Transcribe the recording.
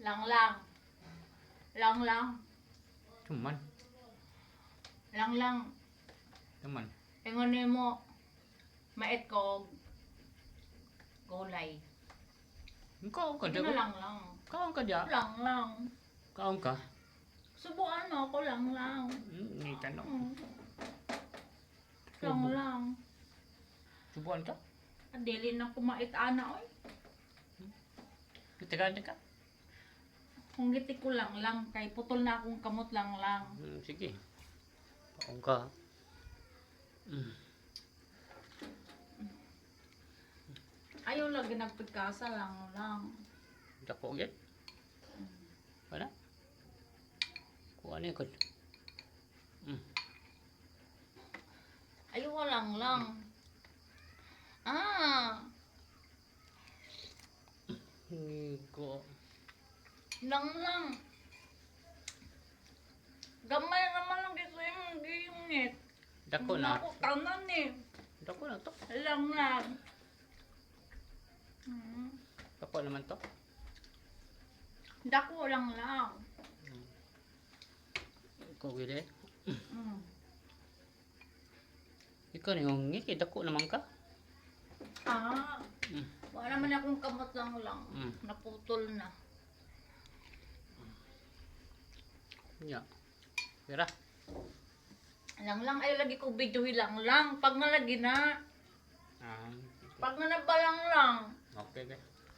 Lang lang. Lang lang. Cuman. Lang lang. Cuman. Ingon nimo mait ko gulay. Kaon ka Hindi dyan. na lang lang. Kaon ka dyan. Lang lang. Kaon ka. Subuan mo ako lang lang. Hindi tanong. Lang lang. Subuan ka. Adili na kumait ana oy. Teka. Kung giti ko lang lang kay putol na akong kamot lang lang. Sige. Kaon ka. Ayaw lagi nagpagkasa lang lang. Dako yan. Wala. Kuha niya ko. Ayaw lang lang. Hindi ko. Lang lang. Gamay naman lang dito yung gingit. Dako na. Ako tanan eh. Dako na to. Lang lang. Dako naman to. Dako lang lang. Ikaw gili. Ikaw na yung ngiti. Dako naman ka. Wala naman akong kamot lang lang. Naputol na. Ya. Pira. Lang lang ay lagi ko video lang lang. Pag nalagi na. Pag na nabalang lang. Okay.